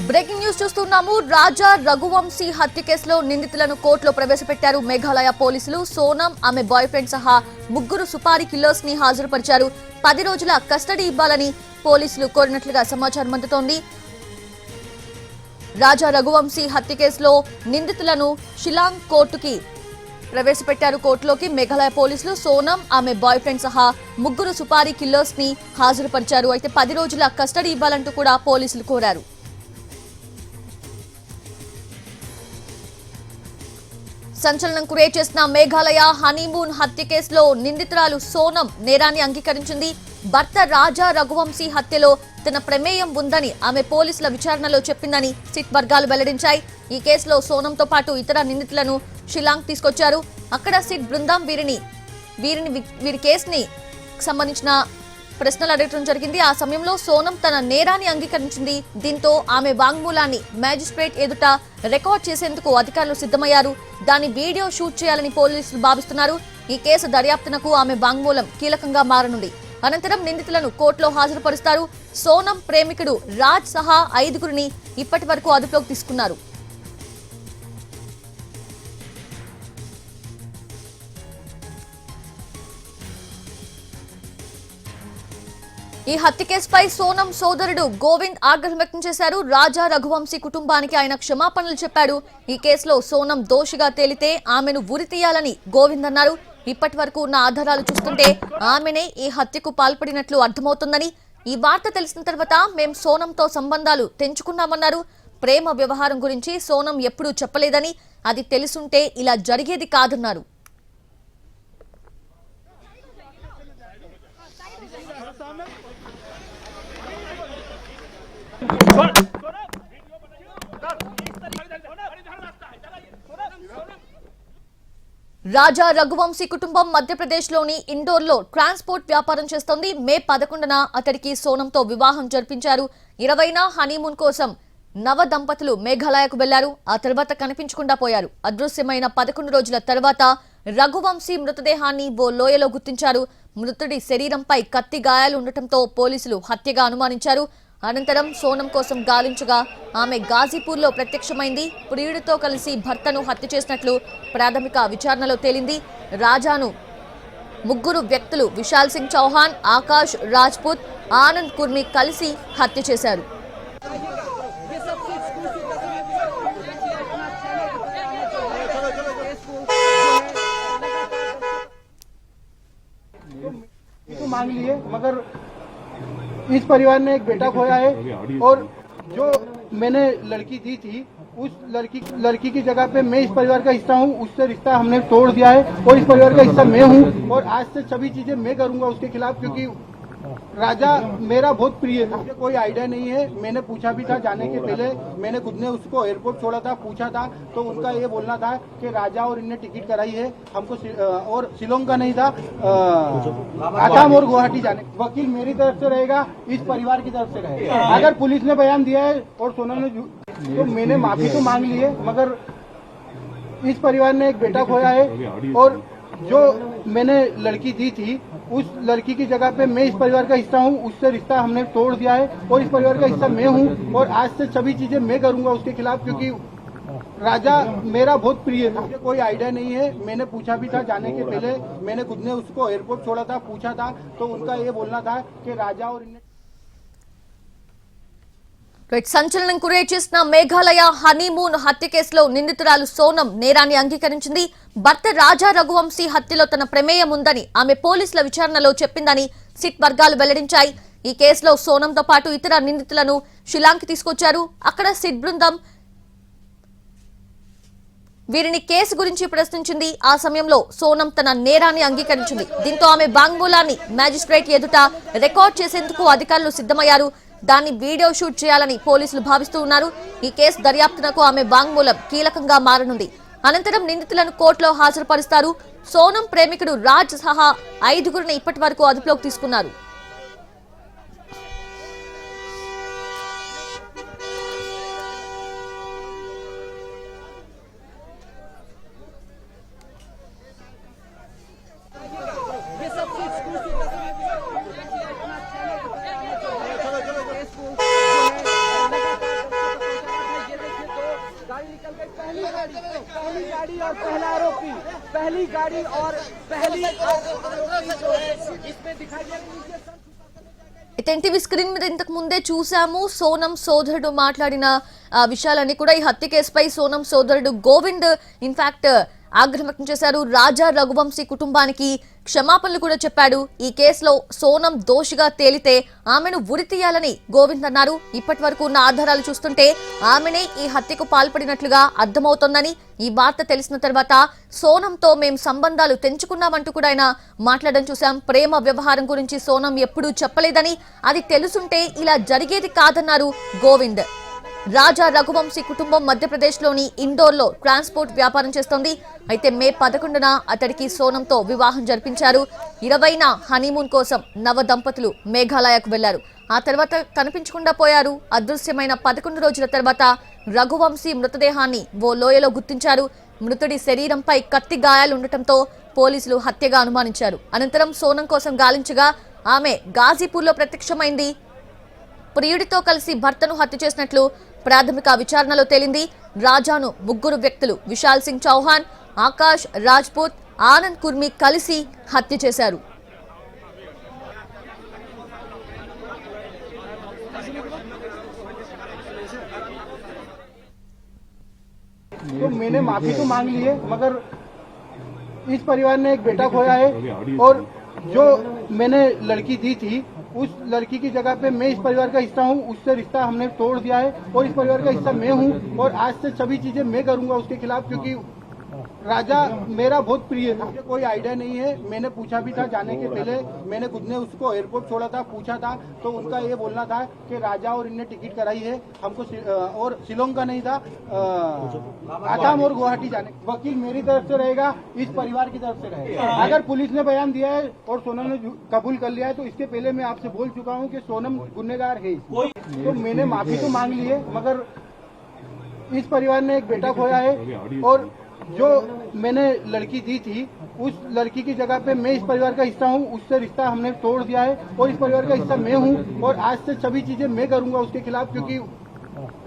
Breaking news చూస్తున్నాము. రాజా రఘువంశీ హత్య కేసులో నిందితులను కోర్టులో ప్రవేశపెట్టారు మేఘాలయ పోలీసులు. సోనం, ఆమె బాయ్ ఫ్రెండ్ సహా ముగ్గురు సుపారీ కిల్లర్స్ ని హాజరుపరిచారు. 10 రోజుల కస్టడీ ఇవ్వాలని పోలీసులు కోరినట్లుగా సమాచారం అందుతోంది. రాజా రఘువంశీ హత్య కేసులో నిందితులను షిలాంగ్ కోర్టుకి ప్రవేశపెట్టారు. కోర్టులోకి మేఘాలయ పోలీసులు సోనం, ఆమె బాయ్ ఫ్రెండ్ సహా ముగ్గురు సుపారీ కిల్లర్స్ ని హాజరుపరిచారు. అయితే 10 రోజుల కస్టడీ ఇవ్వాలంటూ కూడా పోలీసులు కోరారు. సంచలనం క్రియేట్ చేసిన మేఘాలయ హనీమూన్ హత్య కేసులో నిందితురాలు సోనం నేరాన్ని అంగీకరించింది. భర్త రాజా రఘువంశీ హత్యలో తన ప్రమేయం ఉందని ఆమె పోలీసుల విచారణలో చెప్పిందని సిట్ వర్గాలు వెల్లడించాయి. ఈ కేసులో సోనంతో పాటు ఇతర నిందితులను షిలాంగ్ తీసుకొచ్చారు. అక్కడ సిట్ బృందం వీరి కేసుని సంబంధించిన ప్రశ్నలు అడగడం జరిగింది. ఆ సమయంలో సోనం తన నేరాన్ని అంగీకరించింది. దీంతో ఆమె వాంగ్మూలాన్ని మ్యాజిస్ట్రేట్ ఎదుట రికార్డ్ చేసేందుకు అధికారులు సిద్ధమయ్యారు. దాని వీడియో షూట్ చేయాలని పోలీసులు భావిస్తున్నారు. ఈ కేసు దర్యాప్తునకు ఆమె వాంగ్మూలం కీలకంగా మారనుంది. అనంతరం నిందితులను కోర్టులో హాజరుపరుస్తారు. సోనం ప్రేమికుడు రాజ్ సహా 5గురిని ఇప్పటి వరకు అదుపులోకి తీసుకున్నారు. ఈ హత్య కేసుపై సోనం సోదరుడు గోవింద్ ఆగ్రహం వ్యక్తం చేశారు. రాజా రఘువంశీ కుటుంబానికి ఆయన క్షమాపణలు చెప్పాడు. ఈ కేసులో సోనం దోషిగా తేలితే ఆమెను ఉరి తీయాలని గోవింద్ అన్నారు. ఇప్పటి వరకు ఉన్న ఆధారాలు చూస్తుంటే ఆమెనే ఈ హత్యకు పాల్పడినట్లు అర్థమవుతుందని, ఈ వార్త తెలిసిన తర్వాత మేం సోనంతో సంబంధాలు తెంచుకున్నామన్నారు. ప్రేమ వ్యవహారం గురించి సోనం ఎప్పుడూ చెప్పలేదని, అది తెలుసుంటే ఇలా జరిగేది కాదన్నారు. రాజా రఘువంశీ కుటుంబం మధ్యప్రదేశ్లోని ఇండోర్లో ట్రాన్స్పోర్ట్ వ్యాపారం చేస్తోంది. మే 11న అతడికి సోనంతో వివాహం జరిపించారు. 20న హనీమూన్ కోసం నవ దంపతులు మేఘాలయకు వెళ్లారు. ఆ తర్వాత కనిపించకుండా పోయారు. అదృశ్యమైన 11 రోజుల తర్వాత రఘువంశీ మృతదేహాన్ని ఓ లోయలో గుర్తించారు. మృతుడి శరీరంపై కత్తి గాయాలు ఉండటంతో పోలీసులు హత్యగా అనుమానించారు. అనంతరం సోనం కోసం గాలించగా ఆమె గాజీపూర్లో ప్రత్యక్షమైంది. ప్రియుడితో కలిసి భర్తను హత్య చేసినట్లు ప్రాథమిక విచారణలో తేలింది. రాజాను ముగ్గురు వ్యక్తులు విశాల్ సింగ్ చౌహాన్, ఆకాష్ రాజ్పుత్, ఆనంద్ కుర్మి కలిసి హత్య చేశారు. मांग लिए मगर इस परिवार ने एक बेटा खोया है और जो मैंने लड़की दी थी उस लड़की की जगह पे मैं इस परिवार का हिस्सा हूँ, उससे रिश्ता हमने तोड़ दिया है और इस परिवार का हिस्सा मैं हूँ और आज से सभी चीजें मैं करूंगा उसके खिलाफ, क्योंकि राजा मेरा बहुत प्रिय था। मुझे कोई आइडिया नहीं है, मैंने पूछा भी था जाने के पहले, मैंने खुद ने उसको एयरपोर्ट छोड़ा था, पूछा था तो उनका ये बोलना था कि राजा और इनने टिकट कराई है हमको, और शिलोंग का नहीं था, आसाम और गुवाहाटी जाने। वकील मेरी तरफ से रहेगा, इस परिवार की तरफ से रहेगा। अगर पुलिस ने बयान दिया है और सोनम ने तो मैंने माफी तो मांग ली है, मगर इस परिवार ने एक बेटा खोया है और जो मैंने लड़की दी थी उस लड़की की जगह पे मैं इस परिवार का हिस्सा हूँ, उससे रिश्ता हमने तोड़ दिया है और इस परिवार का हिस्सा मैं हूँ और आज से सभी चीजें मैं करूंगा उसके खिलाफ, क्योंकि राजा मेरा बहुत प्रिय था। मुझे कोई आइडिया नहीं है, मैंने पूछा भी था जाने के पहले, मैंने खुद ने उसको एयरपोर्ट छोड़ा था, पूछा था तो उनका ये बोलना था कि राजा और इनने సంచలనం క్రియేట్ చేసిన మేఘాలయ హనీమూన్ హత్య కేసులో నిందితురాలు సోనం నేరాన్ని అంగీకరించింది. భర్త రాజా రఘువంశీ హత్యలో తన ప్రమేయం ఉందని ఆమె పోలీసుల విచారణలో చెప్పిందని సిట్ వర్గాలు వెల్లడించాయి. ఈ కేసులో సోనంతో పాటు ఇతర నిందితులను షిలాంగ్ తీసుకొచ్చారు. అక్కడ సిట్ బృందం వీరిని కేసు గురించి ప్రశ్నించింది. ఆ సమయంలో సోనం తన నేరాన్ని అంగీకరించింది. దీంతో ఆమె వాంగ్మూలాన్ని మ్యాజిస్ట్రేట్ ఎదుట రికార్డ్ చేసేందుకు అధికారులు సిద్ధమయ్యారు. దాన్ని వీడియో షూట్ చేయాలని పోలీసులు భావిస్తూ ఉన్నారు. ఈ కేసు దర్యాప్తునకు ఆమె వాంగ్మూలం కీలకంగా మారనుంది. అనంతరం నిందితులను కోర్టులో హాజరుపరుస్తారు. సోనం ప్రేమికుడు రాజ్ సహా 5గురిని ఇప్పటి వరకు అదుపులోకి తీసుకున్నారు. पहली गाड़ी और पहली जो है इसमें दिखाई दे रही है। అయితే ఎన్టీవీ స్క్రీన్ మీద ఇంతకు ముందే చూసాము సోనం సోదరుడు మాట్లాడిన విషయాలన్నీ కూడా. ఈ హత్య కేసుపై సోనం సోదరుడు గోవింద్ ఇన్ఫాక్ట్ ఆగ్రహం వ్యక్తం చేశారు. రాజా రఘువంశీ కుటుంబానికి క్షమాపణలు కూడా చెప్పాడు. ఈ కేసులో సోనం దోషిగా తేలితే ఆమెను ఉరి తీయాలని గోవింద్ అన్నారు. ఇప్పటి వరకు ఉన్న ఆధారాలు చూస్తుంటే ఆమెనే ఈ హత్యకు పాల్పడినట్లుగా అర్థమవుతోందని, ఈ వార్త తెలిసిన తర్వాత సోనంతో మేం సంబంధాలు తెంచుకున్నామంటూ కూడా ఆయన మాట్లాడడం చూశాం. ప్రేమ వ్యవహారం గురించి సోనం ఎప్పుడూ చెప్పలేదని, అది తెలుసుంటే ఇలా జరిగేది కాదన్నారు గోవింద్. రాజా రఘువంశీ కుటుంబం మధ్యప్రదేశ్లోని ఇండోర్లో ట్రాన్స్పోర్ట్ వ్యాపారం చేస్తోంది. అయితే మే 11న అతడికి సోనంతో వివాహం జరిపించారు. 20న హనీమూన్ కోసం నవ దంపతులు మేఘాలయకు వెళ్లారు. ఆ తర్వాత కనిపించకుండా పోయారు. అదృశ్యమైన 11 రోజుల తర్వాత రఘువంశీ మృతదేహాన్ని ఓ లోయలో గుర్తించారు. మృతుడి శరీరంపై కత్తి గాయాలు ఉండటంతో పోలీసులు హత్యగా అనుమానించారు. అనంతరం సోనం కోసం గాలించగా ఆమె గాజీపూర్లో ప్రత్యక్షమైంది. ప్రియుడితో కలిసి భర్తను హత్య చేసినట్లు ప్రాథమిక విచారణలో తేలింది. రాజాను ముగ్గురు వ్యక్తులు విశాల్ సింగ్ చౌహాన్, ఆకాష్ రాజ్పూత్, ఆనంద్ కుర్మి కలిసి హత్య చేశారు. तो मैंने माफी तो मांग ली है, मगर इस परिवार ने एक बेटा खोया है और जो मैंने लड़की दी थी उस लड़की की जगह पे मैं इस परिवार का हिस्सा हूँ, उससे रिश्ता हमने तोड़ दिया है और इस परिवार का हिस्सा मैं हूँ और आज से सभी चीजें मैं करूंगा उसके खिलाफ, क्योंकि राजा मेरा बहुत प्रिय था। मुझे कोई आइडिया नहीं है, मैंने पूछा भी था जाने के पहले, मैंने खुद ने उसको एयरपोर्ट छोड़ा था, पूछा था तो उनका ये बोलना था कि राजा और इनने टिकट कराई है हमको, और शिलोंग का नहीं था, आसाम और गुवाहाटी जाने। वकील मेरी तरफ से रहेगा, इस परिवार की तरफ से रहेगा। अगर पुलिस ने बयान दिया है और सोनम ने कबूल कर लिया है तो इसके पहले मैं आपसे बोल चुका हूँ कि सोनम गुनहगार है। तो मैंने माफी तो मांग ली है, मगर इस परिवार ने एक बेटा खोया है और जो मैंने लड़की दी थी उस लड़की की जगह पे मैं इस परिवार का हिस्सा हूँ, उससे रिश्ता हमने तोड़ दिया है और इस परिवार का हिस्सा मैं हूँ और आज से सभी चीजें मैं करूंगा उसके खिलाफ, क्योंकि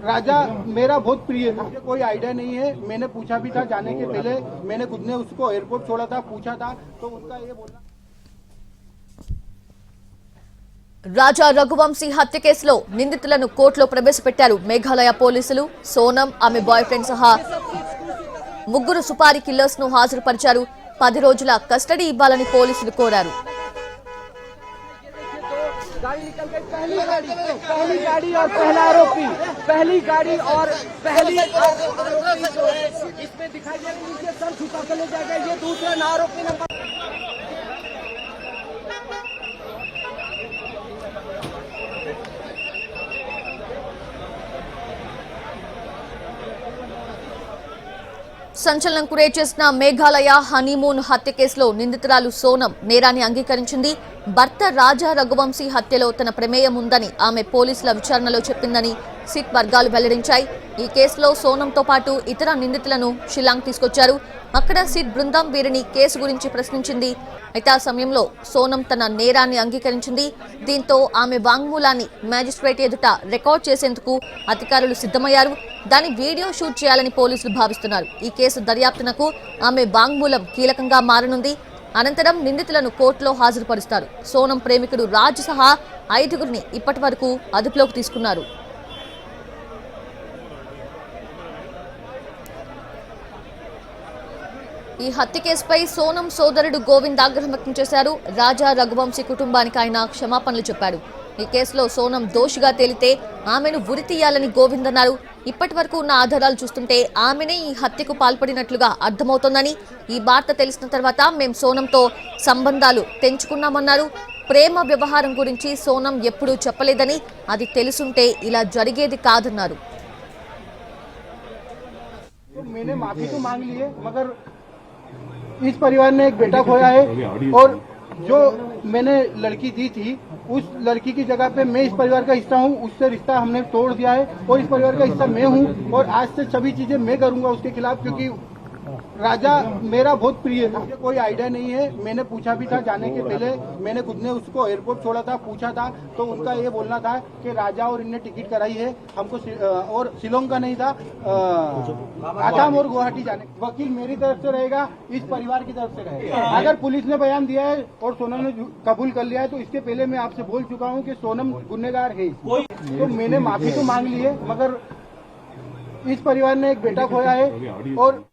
राजा मेरा बहुत प्रिय था। मुझे कोई आइडिया नहीं है, मैंने पूछा भी था जाने के पहले, मैंने खुद ने उसको एयरपोर्ट छोड़ा था, पूछा था तो उनका ये बोलना। రాజా రఘువంశీ హత్య కేసులో నిందితులను కోర్టులో ప్రవేశపెట్టారు మేఘాలయ పోలీసులు. సోనం, ఆమె బాయ్ ఫ్రెండ్ సహా ముగ్గురు సుపారీ కిల్లర్స్ ను హాజరుపరిచారు. 10 రోజుల కస్టడీ ఇవ్వాలని పోలీసులు కోరారు. गाड़ी निकल गई, पहली गाड़ी और पहला आरोपी, पहली गाड़ी और पहली आरोपी जो है इसमें दिखाई दे रही है, सर छुपा कर ले जाएगा। ये दूसरा आरोपी नंबर సంచలనం క్రియేట్ చేసిన మేఘాలయ హనీమూన్ హత్య కేసులో నిందితురాలు సోనం నేరాన్ని అంగీకరించింది. భర్త రాజా రఘువంశీ హత్యలో తన ప్రమేయం ఉందని ఆమె పోలీసుల విచారణలో చెప్పిందని సిట్ వర్గాలు వెల్లడించాయి. ఈ కేసులో సోనంతో పాటు ఇతర నిందితులను షిల్లాంగ్ తీసుకొచ్చారు. అక్కడ సిట్ బృందం వీరిని కేసు గురించి ప్రశ్నించింది. అయితే ఆ సమయంలో సోనం తన నేరాన్ని అంగీకరించింది. దీంతో ఆమె వాంగ్మూలాన్ని మ్యాజిస్ట్రేట్ ఎదుట రికార్డ్ చేసేందుకు అధికారులు సిద్ధమయ్యారు. దాని వీడియో షూట్ చేయాలని పోలీసులు భావిస్తున్నారు. ఈ కేసు దర్యాప్తునకు ఆమె వాంగ్మూలం కీలకంగా మారనుంది. అనంతరం నిందితులను కోర్టులో హాజరుపరుస్తారు. సోనం ప్రేమికుడు రాజ్ సహా 5గురిని ఇప్పటి వరకు అదుపులోకి తీసుకున్నారు. ఈ హత్య కేసుపై సోనం సోదరుడు గోవింద్ ఆగ్రహం వ్యక్తం చేశారు. రాజా రఘువంశీ కుటుంబానికి ఆయన క్షమాపణలు చెప్పాడు. ఈ కేసులో సోనం దోషిగా తేలితే ఆమెను ఉరి తీయాలని గోవింద్ అన్నారు. ఇప్పటి వరకు ఉన్న ఆధారాలు చూస్తుంటే ఆమెనే ఈ హత్యకు పాల్పడినట్లుగా అర్థమవుతోందని, ఈ వార్త తెలిసిన తర్వాత మేం సోనంతో సంబంధాలు తెంచుకున్నామన్నారు. ప్రేమ వ్యవహారం గురించి సోనం ఎప్పుడూ చెప్పలేదని, అది తెలుసుంటే ఇలా జరిగేది కాదన్నారు. मैंने माफी तो मांग ली है, मगर इस परिवार ने एक बेटा खोया है और जो मैंने लड़की दी थी उस लड़की की जगह पे मैं इस परिवार का हिस्सा हूँ, उससे रिश्ता हमने तोड़ दिया है और इस परिवार का हिस्सा मैं हूँ और आज से सभी चीजें मैं करूंगा उसके खिलाफ, क्योंकि राजा मेरा बहुत प्रिय था, मुझे कोई आइडिया नहीं है। मैंने पूछा भी था जाने के पहले, मैंने खुद ने उसको एयरपोर्ट छोड़ा था, पूछा था, तो उनका ये बोलना था कि राजा और इनने टिकट कराई है हमको, और शिलोंग का नहीं था, आसाम और गुवाहाटी जाने। वकील मेरी तरफ से रहेगा, इस परिवार की तरफ से रहेगा। अगर पुलिस ने बयान दिया है और सोनम ने कबूल कर लिया है, तो इसके पहले मैं आपसे बोल चुका हूँ कि सोनम गुनहगार है। तो मैंने माफी तो मांग ली है, मगर इस परिवार ने एक बेटा खोया है और